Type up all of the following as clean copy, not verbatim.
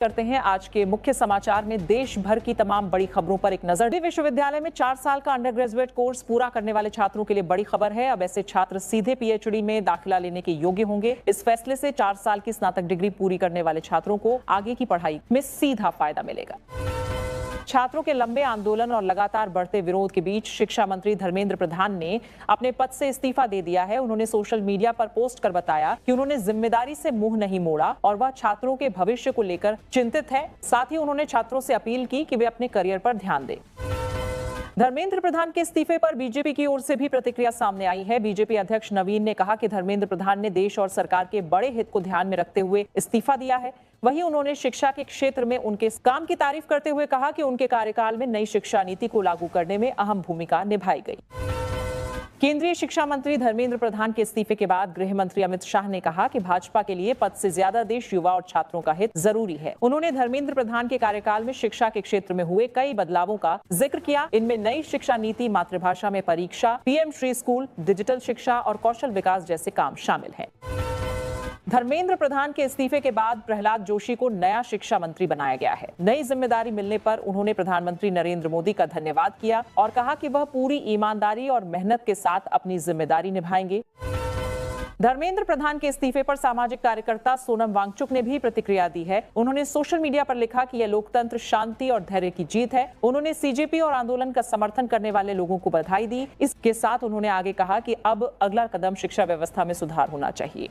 करते हैं आज के मुख्य समाचार में देश भर की तमाम बड़ी खबरों पर एक नजर। विश्वविद्यालय में 4 साल का अंडर ग्रेजुएट कोर्स पूरा करने वाले छात्रों के लिए बड़ी खबर है। अब ऐसे छात्र सीधे पीएचडी में दाखिला लेने के योग्य होंगे। इस फैसले से 4 साल की स्नातक डिग्री पूरी करने वाले छात्रों को आगे की पढ़ाई में सीधा फायदा मिलेगा। छात्रों के लंबे आंदोलन और लगातार बढ़ते विरोध के बीच शिक्षा मंत्री धर्मेंद्र प्रधान ने अपने पद से इस्तीफा दे दिया है। उन्होंने सोशल मीडिया पर पोस्ट कर बताया कि उन्होंने जिम्मेदारी से मुंह नहीं मोड़ा और वह छात्रों के भविष्य को लेकर चिंतित है। साथ ही उन्होंने छात्रों से अपील की कि वे अपने करियर पर ध्यान दें। धर्मेंद्र प्रधान के इस्तीफे पर बीजेपी की ओर से भी प्रतिक्रिया सामने आई है। बीजेपी अध्यक्ष नवीन ने कहा कि धर्मेंद्र प्रधान ने देश और सरकार के बड़े हित को ध्यान में रखते हुए इस्तीफा दिया है। वहीं उन्होंने शिक्षा के क्षेत्र में उनके काम की तारीफ करते हुए कहा कि उनके कार्यकाल में नई शिक्षा नीति को लागू करने में अहम भूमिका निभाई गई। केंद्रीय शिक्षा मंत्री धर्मेंद्र प्रधान के इस्तीफे के बाद गृह मंत्री अमित शाह ने कहा कि भाजपा के लिए पद से ज्यादा देश, युवा और छात्रों का हित जरूरी है। उन्होंने धर्मेंद्र प्रधान के कार्यकाल में शिक्षा के क्षेत्र में हुए कई बदलावों का जिक्र किया। इनमें नई शिक्षा नीति, मातृभाषा में परीक्षा, पीएम श्री स्कूल, डिजिटल शिक्षा और कौशल विकास जैसे काम शामिल हैं। धर्मेंद्र प्रधान के इस्तीफे के बाद प्रहलाद जोशी को नया शिक्षा मंत्री बनाया गया है। नई जिम्मेदारी मिलने पर उन्होंने प्रधानमंत्री नरेंद्र मोदी का धन्यवाद किया और कहा कि वह पूरी ईमानदारी और मेहनत के साथ अपनी जिम्मेदारी निभाएंगे। धर्मेंद्र प्रधान के इस्तीफे पर सामाजिक कार्यकर्ता सोनम वांगचुक ने भी प्रतिक्रिया दी है। उन्होंने सोशल मीडिया पर लिखा कि यह लोकतंत्र, शांति और धैर्य की जीत है। उन्होंने सीजेपी और आंदोलन का समर्थन करने वाले लोगों को बधाई दी। इसके साथ उन्होंने आगे कहा कि अब अगला कदम शिक्षा व्यवस्था में सुधार होना चाहिए।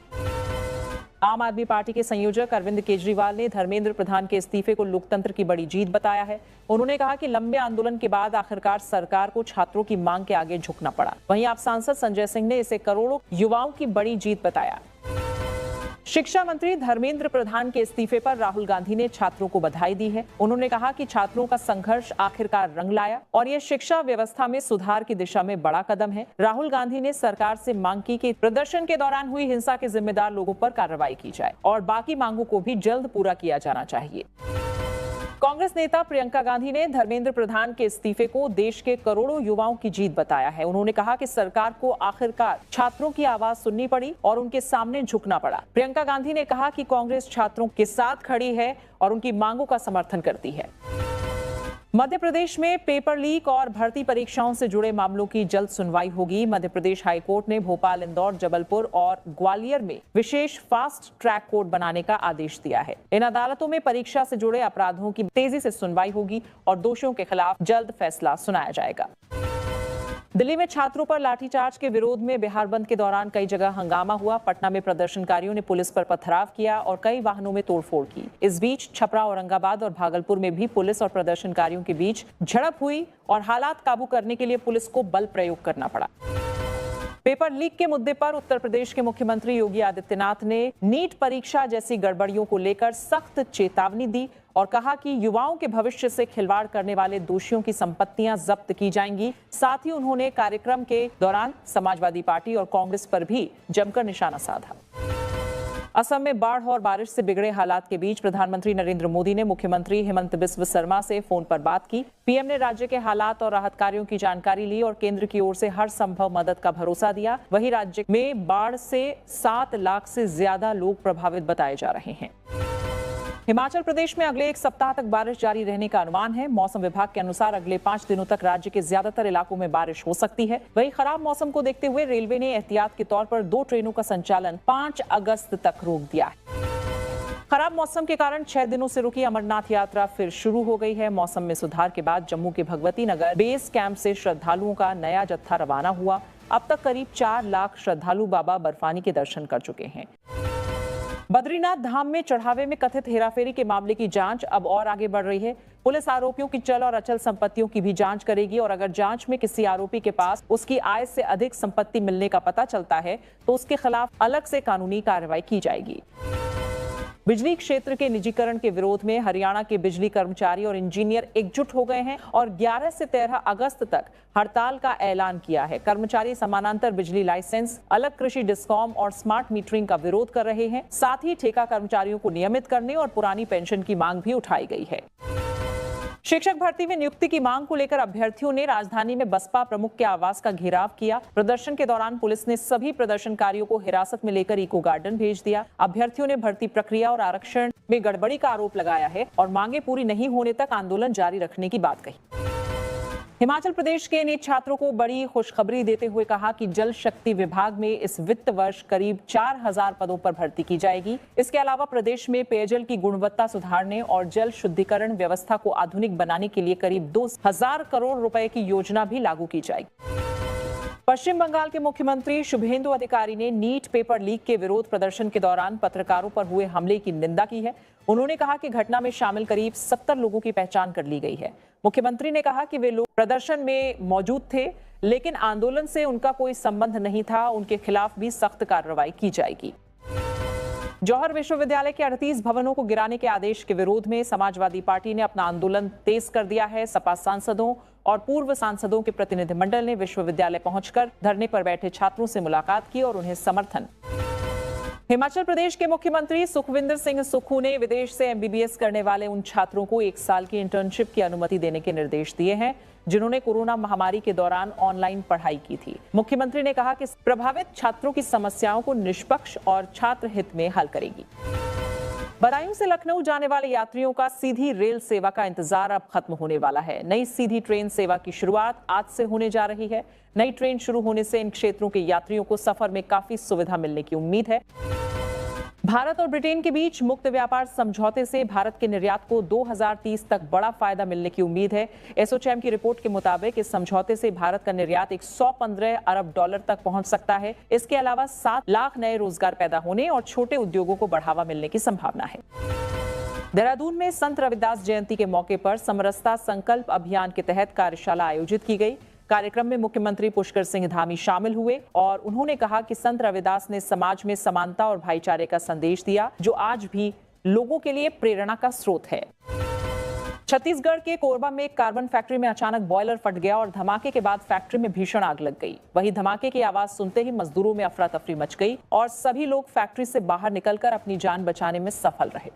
आम आदमी पार्टी के संयोजक अरविंद केजरीवाल ने धर्मेंद्र प्रधान के इस्तीफे को लोकतंत्र की बड़ी जीत बताया है। उन्होंने कहा कि लंबे आंदोलन के बाद आखिरकार सरकार को छात्रों की मांग के आगे झुकना पड़ा। वहीं आप सांसद संजय सिंह ने इसे करोड़ों युवाओं की बड़ी जीत बताया। शिक्षा मंत्री धर्मेंद्र प्रधान के इस्तीफे पर राहुल गांधी ने छात्रों को बधाई दी है। उन्होंने कहा कि छात्रों का संघर्ष आखिरकार रंग लाया और यह शिक्षा व्यवस्था में सुधार की दिशा में बड़ा कदम है। राहुल गांधी ने सरकार से मांग की कि प्रदर्शन के दौरान हुई हिंसा के जिम्मेदार लोगों पर कार्रवाई की जाए और बाकी मांगों को भी जल्द पूरा किया जाना चाहिए। कांग्रेस नेता प्रियंका गांधी ने धर्मेंद्र प्रधान के इस्तीफे को देश के करोड़ों युवाओं की जीत बताया है। उन्होंने कहा कि सरकार को आखिरकार छात्रों की आवाज सुननी पड़ी और उनके सामने झुकना पड़ा। प्रियंका गांधी ने कहा कि कांग्रेस छात्रों के साथ खड़ी है और उनकी मांगों का समर्थन करती है। मध्य प्रदेश में पेपर लीक और भर्ती परीक्षाओं से जुड़े मामलों की जल्द सुनवाई होगी। मध्य प्रदेश हाईकोर्ट ने भोपाल, इंदौर, जबलपुर और ग्वालियर में विशेष फास्ट ट्रैक कोर्ट बनाने का आदेश दिया है। इन अदालतों में परीक्षा से जुड़े अपराधों की तेजी से सुनवाई होगी और दोषियों के खिलाफ जल्द फैसला सुनाया जाएगा। दिल्ली में छात्रों पर लाठीचार्ज के विरोध में बिहार बंद के दौरान कई जगह हंगामा हुआ। पटना में प्रदर्शनकारियों ने पुलिस पर पथराव किया और कई वाहनों में तोड़फोड़ की। इस बीच छपरा, औरंगाबाद और भागलपुर में भी पुलिस और प्रदर्शनकारियों के बीच झड़प हुई और हालात काबू करने के लिए पुलिस को बल प्रयोग करना पड़ा। पेपर लीक के मुद्दे पर उत्तर प्रदेश के मुख्यमंत्री योगी आदित्यनाथ ने नीट परीक्षा जैसी गड़बड़ियों को लेकर सख्त चेतावनी दी और कहा कि युवाओं के भविष्य से खिलवाड़ करने वाले दोषियों की संपत्तियां जब्त की जाएंगी। साथ ही उन्होंने कार्यक्रम के दौरान समाजवादी पार्टी और कांग्रेस पर भी जमकर निशाना साधा। असम में बाढ़ और बारिश से बिगड़े हालात के बीच प्रधानमंत्री नरेंद्र मोदी ने मुख्यमंत्री हिमंत बिस्व शर्मा से फोन पर बात की। पीएम ने राज्य के हालात और राहत कार्यों की जानकारी ली और केंद्र की ओर से हर संभव मदद का भरोसा दिया। वहीं राज्य में बाढ़ से 7 लाख से ज्यादा लोग प्रभावित बताए जा रहे हैं। हिमाचल प्रदेश में अगले 1 सप्ताह तक बारिश जारी रहने का अनुमान है। मौसम विभाग के अनुसार अगले 5 दिनों तक राज्य के ज्यादातर इलाकों में बारिश हो सकती है। वहीं खराब मौसम को देखते हुए रेलवे ने एहतियात के तौर पर 2 ट्रेनों का संचालन 5 अगस्त तक रोक दिया है। खराब मौसम के कारण 6 दिनों से रुकी अमरनाथ यात्रा फिर शुरू हो गई है। मौसम में सुधार के बाद जम्मू के भगवती नगर बेस कैंप से श्रद्धालुओं का नया जत्था रवाना हुआ। अब तक करीब 4 लाख श्रद्धालु बाबा बर्फानी के दर्शन कर चुके हैं। बद्रीनाथ धाम में चढ़ावे में कथित हेराफेरी के मामले की जांच अब और आगे बढ़ रही है। पुलिस आरोपियों की चल और अचल संपत्तियों की भी जांच करेगी और अगर जांच में किसी आरोपी के पास उसकी आय से अधिक संपत्ति मिलने का पता चलता है तो उसके खिलाफ अलग से कानूनी कार्रवाई की जाएगी। बिजली क्षेत्र के निजीकरण के विरोध में हरियाणा के बिजली कर्मचारी और इंजीनियर एकजुट हो गए हैं और 11 से 13 अगस्त तक हड़ताल का ऐलान किया है। कर्मचारी समानांतर बिजली लाइसेंस, अलग कृषि डिस्कॉम और स्मार्ट मीटरिंग का विरोध कर रहे हैं। साथ ही ठेका कर्मचारियों को नियमित करने और पुरानी पेंशन की मांग भी उठाई गई है। शिक्षक भर्ती में नियुक्ति की मांग को लेकर अभ्यर्थियों ने राजधानी में बसपा प्रमुख के आवास का घेराव किया। प्रदर्शन के दौरान पुलिस ने सभी प्रदर्शनकारियों को हिरासत में लेकर इको गार्डन भेज दिया। अभ्यर्थियों ने भर्ती प्रक्रिया और आरक्षण में गड़बड़ी का आरोप लगाया है और मांगे पूरी नहीं होने तक आंदोलन जारी रखने की बात कही। हिमाचल प्रदेश के नीट छात्रों को बड़ी खुशखबरी देते हुए कहा कि जल शक्ति विभाग में इस वित्त वर्ष करीब 4000 पदों पर भर्ती की जाएगी। इसके अलावा प्रदेश में पेयजल की गुणवत्ता सुधारने और जल शुद्धिकरण व्यवस्था को आधुनिक बनाने के लिए करीब 2000 करोड़ रुपए की योजना भी लागू की जाएगी। पश्चिम बंगाल के मुख्यमंत्री शुभेंदु अधिकारी ने नीट पेपर लीक के विरोध प्रदर्शन के दौरान पत्रकारों पर हुए हमले की निंदा की है। उन्होंने कहा कि घटना में शामिल करीब 70 लोगों की पहचान कर ली गई है। मुख्यमंत्री ने कहा कि वे लोग प्रदर्शन में मौजूद थे, लेकिन आंदोलन से उनका कोई संबंध नहीं था। उनके खिलाफ भी सख्त कार्रवाई की जाएगी। जौहर विश्वविद्यालय के 38 भवनों को गिराने के आदेश के विरोध में समाजवादी पार्टी ने अपना आंदोलन तेज कर दिया है। सपा सांसदों और पूर्व सांसदों के प्रतिनिधिमंडल ने विश्वविद्यालय पहुंचकर धरने पर बैठे छात्रों से मुलाकात की और उन्हें समर्थन। हिमाचल प्रदेश के मुख्यमंत्री सुखविंदर सिंह सुक्खू ने विदेश से एमबीबीएस करने वाले उन छात्रों को 1 साल की इंटर्नशिप की अनुमति देने के निर्देश दिए हैं जिन्होंने कोरोना महामारी के दौरान ऑनलाइन पढ़ाई की थी। मुख्यमंत्री ने कहा कि प्रभावित छात्रों की समस्याओं को निष्पक्ष और छात्र हित में हल करेगी। बदायूं से लखनऊ जाने वाले यात्रियों का सीधी रेल सेवा का इंतजार अब खत्म होने वाला है। नई सीधी ट्रेन सेवा की शुरुआत आज से होने जा रही है। नई ट्रेन शुरू होने से इन क्षेत्रों के यात्रियों को सफर में काफी सुविधा मिलने की उम्मीद है। भारत और ब्रिटेन के बीच मुक्त व्यापार समझौते से भारत के निर्यात को 2030 तक बड़ा फायदा मिलने की उम्मीद है। एसोचैम की रिपोर्ट के मुताबिक इस समझौते से भारत का निर्यात 115 अरब डॉलर तक पहुंच सकता है। इसके अलावा 7 लाख नए रोजगार पैदा होने और छोटे उद्योगों को बढ़ावा मिलने की संभावना है। देहरादून में संत रविदास जयंती के मौके पर समरसता संकल्प अभियान के तहत कार्यशाला आयोजित की गई। कार्यक्रम में मुख्यमंत्री पुष्कर सिंह धामी शामिल हुए और उन्होंने कहा कि संत रविदास ने समाज में समानता और भाईचारे का संदेश दिया, जो आज भी लोगों के लिए प्रेरणा का स्रोत है। छत्तीसगढ़ के कोरबा में एक कार्बन फैक्ट्री में अचानक बॉयलर फट गया और धमाके के बाद फैक्ट्री में भीषण आग लग गई। वहीं धमाके की आवाज सुनते ही मजदूरों में अफरा तफरी मच गई और सभी लोग फैक्ट्री से बाहर निकलकर अपनी जान बचाने में सफल रहे।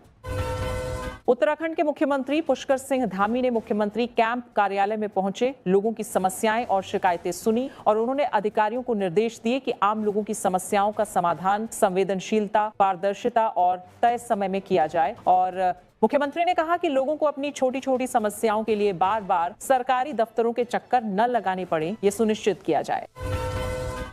उत्तराखंड के मुख्यमंत्री पुष्कर सिंह धामी ने मुख्यमंत्री कैंप कार्यालय में पहुंचे, लोगों की समस्याएं और शिकायतें सुनी और उन्होंने अधिकारियों को निर्देश दिए कि आम लोगों की समस्याओं का समाधान संवेदनशीलता, पारदर्शिता और तय समय में किया जाए। और मुख्यमंत्री ने कहा कि लोगों को अपनी छोटी छोटी समस्याओं के लिए बार बार सरकारी दफ्तरों के चक्कर न लगाने पड़े, ये सुनिश्चित किया जाए।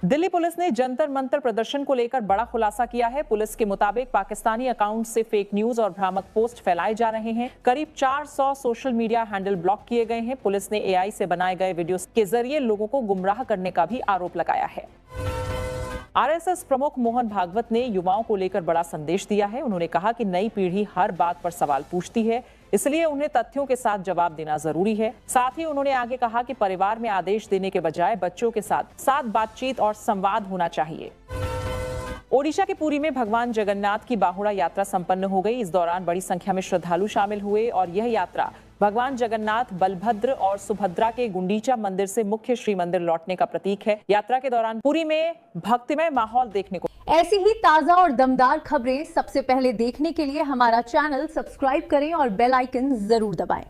दिल्ली पुलिस ने जंतर मंतर प्रदर्शन को लेकर बड़ा खुलासा किया है। पुलिस के मुताबिक पाकिस्तानी अकाउंट से फेक न्यूज और भ्रामक पोस्ट फैलाए जा रहे हैं। करीब 400 सोशल मीडिया हैंडल ब्लॉक किए गए हैं। पुलिस ने एआई से बनाए गए वीडियो के जरिए लोगों को गुमराह करने का भी आरोप लगाया है। आरएसएस प्रमुख मोहन भागवत ने युवाओं को लेकर बड़ा संदेश दिया है। उन्होंने कहा कि नई पीढ़ी हर बात पर सवाल पूछती है, इसलिए उन्हें तथ्यों के साथ जवाब देना जरूरी है। साथ ही उन्होंने आगे कहा कि परिवार में आदेश देने के बजाय बच्चों के साथ बातचीत और संवाद होना चाहिए। ओडिशा के पुरी में भगवान जगन्नाथ की बाहुड़ा यात्रा संपन्न हो गई। इस दौरान बड़ी संख्या में श्रद्धालु शामिल हुए और यह यात्रा भगवान जगन्नाथ, बलभद्र और सुभद्रा के गुंडीचा मंदिर से मुख्य श्री मंदिर लौटने का प्रतीक है। यात्रा के दौरान पुरी में भक्तिमय माहौल देखने को। ऐसी ही ताजा और दमदार खबरें सबसे पहले देखने के लिए हमारा चैनल सब्सक्राइब करें और बेल आइकन जरूर दबाएं।